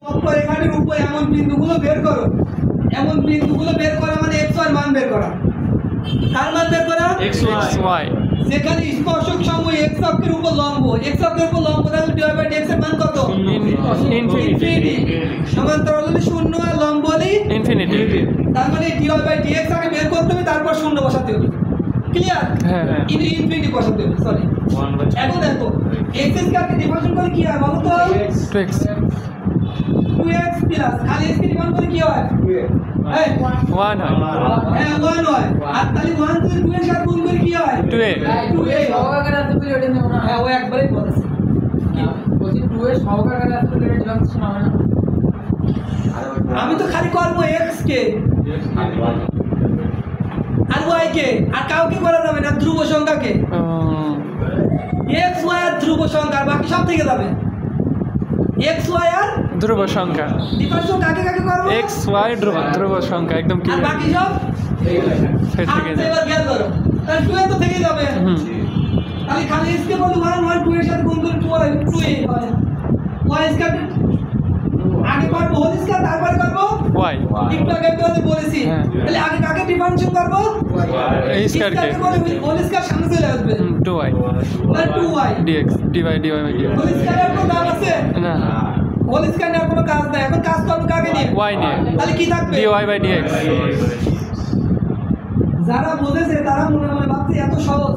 বক্ররেখাটির উপর এমন বিন্দুগুলো বের করো। এমন বিন্দুগুলো বের করা মানে x y মান বের করা। কার মান বের করা? x y। যেখানে স্পর্শক সময় x অক্ষের উপর লম্ব, x অক্ষের উপর লম্ব তাহলে dy বাই dx এর মান কত? ইনফিনিটি। সমান্তরাল হলে 0 আর লম্ব হলে ইনফিনিটি। তার মানে dy বাই dx আগে বের করতে হবে, তারপর 0 বসাতে হবে। ক্লিয়ার? হ্যাঁ হ্যাঁ। ইনফিনিটি বসাতে হবে, সরি। এখন দেখো x স্কয়ারকে ডিফারেন্সিয়েট করে কি হয় বলো তো? 2x 2x প্লাস খালি x কে ডিফারেন্সিয়েট করে কি হয়? 1 হয়। হ্যাঁ 1 হয়। আর তাহলে 1 থেকে 2 এর সাথে গুণ করে কি হয়? 2a। 2a সহগাকারে আসলে ওটা নেব না। হ্যাঁ ও একবারই বলেছে। বলছি 2 এর সহগাকারে আসলে এটা ডিফারেন্সিয়েশন হবে না। আমি তো খালি করব x কে আর y কে, আর কাউকে করা যাবে না, ধ্রুব সংখ্যাকে। x y আর ধ্রুব সংখ্যা, বাকি সব থেকে যাবে। x y আর ধ্রুব সংখ্যা। ডিফারেন্সিয়েশন কাকে কাকে করব? x y ধ্রুব সংখ্যা একদম আর ক্লিয়ার। বাকি সব সেট থেকে আচ্ছা, যায়। এবার খেয়াল করো, তাহলে 2 এ তো থেকে যাবে। তাহলে খালি x কে বলি 1 1 2 এর সাথে গুণ করে 2a হয়। y স্কয়ার আগে করব হোল স্কয়ার, তারপরে করব y একটু আগে তো বলেছি। হ্যাঁ। তাহলে আগে কাকে ডিফারেন্সিয়েট করব? এই স্কয়ারকে হোল স্কয়ার সামনে চলে আসবে। 2y তাহলে 2y dx dy by dx। Whole স্কয়ারের কোনো দাম আছে না হোল স্কয়ার নেওয়ার কোনো কাজ নাই। এখন কাজ করব কাকে নিয়ে? y নিয়ে তাহলে কি থাকবে? dy by dx। যারা বুঝেছে তারা মনে মনে ভাবছে এত সহজ,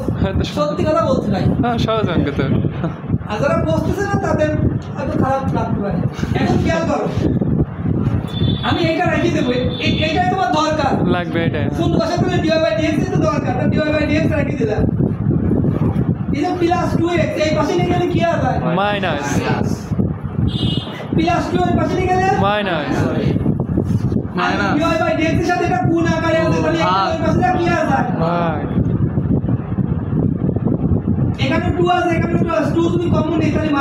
সত্যি কথা বলছে ভাই। হ্যাঁ সহজ অঙ্ক তো। আর যারা বুঝতেছে না তাদের হয়তো খারাপ লাগতে পারে। এখন খেয়াল করো, আমি এইটা রেখে দেবো, এইটাই তোমার দরকার লাগবে এটা। শূন্য বসা করে dy বাই dx এর তো দরকার, dy বাই dx রেখে দিলাম। এই যে প্লাস 2x এই পাশে নিয়ে গেলে কি হবে? মাইনাস প্লাস 2 এই পাশে নিয়ে গেলে minus minus dy by dx এর সাথে এটা গুণ আকারে আছে, তাহলে এই পাশে কি আসবে? ভাগ। এখানে 2 আছে, এখানে 2 আছে, 2 তুমি কমন নিই তাহলে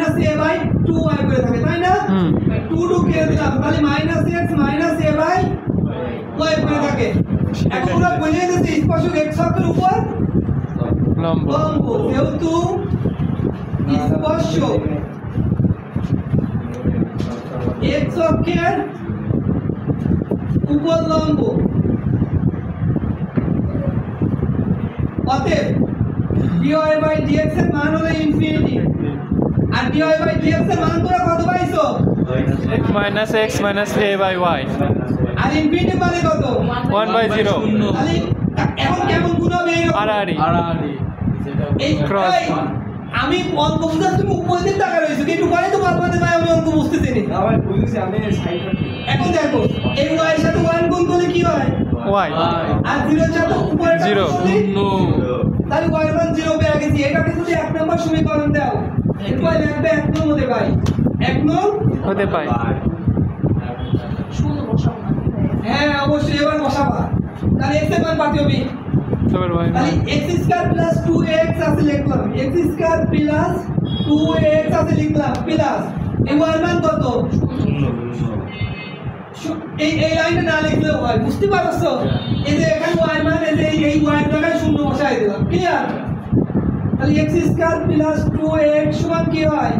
-x - a বাই 2y করে থাকে, তাই না? 2 কেটে দিলাম, তাহলে -x - a বাই y করে থাকে। এখন পুরো বলে দিয়েছে স্পর্শক x অক্ষের উপর লম্ব। লম্ব, যেহেতু স্পর্শক x অক্ষের উপর লম্ব, অতএব dy বাই dx এর মান হলো ইনফিনিটি। আর dy বাই dx এর মান তোমরা কত পাইছো? Minus x minus a by y। আর ইনফিনিটি মানে কত? 1/0। তাহলে এখন কেমন গুণ হবে? আড়াআড়ি। এই Cross। এই, আমি অঙ্ক বুঝাচ্ছি, তুমি উপরে দিকে তাকা রইছো, কিন্তু পরে তো পারবে না ভাই, আমি অঙ্ক বুঝতেছি না। আবার বুঝেছি আমি সাইড এখন দেখো এই y এর সাথে 1 গুণ করলে কি হয়? y আর 0 এর সাথে উপরে 0। তাহলে y এর মান 0 পেয়ে গেছি। এটাকে যদি 1 নম্বর সমীকরণ দাও, উপায় লাগবে 1 নং হতে পাই। 1 নং হতে পায়। শূন্য বসাবো না। হ্যাঁ অবশ্যই এবার বসাবা। তাহলে x এর মান পাতি হবে, তারপর y তাহলে x স্কয়ার প্লাস 2x আছে লিখলাম, x স্কয়ার প্লাস 2x আছে লিখলাম, প্লাস এই y এর মান কত? এই লাইনটা না লিখলেও হয়, বুঝতে পারছো? এই যে এখানে y মান, এই যে এই y এর জায়গায় শূন্য বসাই দিলাম, ক্লিয়ার? তাহলে x স্কয়ার প্লাস 2x সমান কি হয়?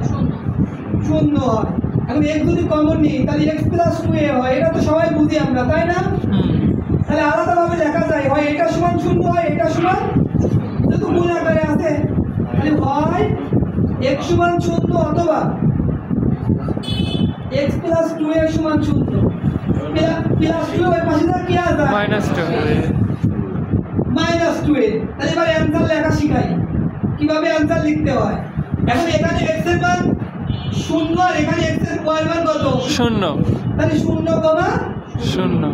শূন্য হয়। এখন x যদি কমন নিই তাহলে x প্লাস 2a হয়, এটা তো সবাই বুঝি আমরা, তাই না? তাহলে আলাদাভাবে লেখা যায়, হয় এটা সমান শূন্য হয় এটা সমান, যেহেতু গুণ আকারে আছে তাহলে হয় x সমান শূন্য অথবা x প্লাস 2a সমান শূন্য। প্লাস 2 এর পাশে কি আসবে? -2। -2a। তাহলে এবার অ্যানসার লেখা শিখাই, কিভাবে অ্যানসার লিখতে হয়। এখন এখানে x এর মান 0 আর এখানে x এর y এর মান কত? 0 তাহলে 0, 0।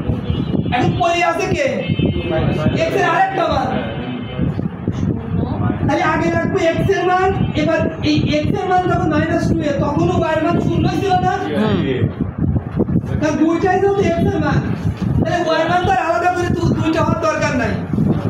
এখন পরে আছে কে? x এর আরেকটা মান, তাহলে আগে রাখবো x এর মান। এবার এই x এর মান যখন -2a তখনও y এর মান 0 ছিল না? তাহলে দুইটাই যেহেতু x এর মান, তাহলে y এর মান তো আর আলাদা করে দুইটা হওয়ার দরকার নাই।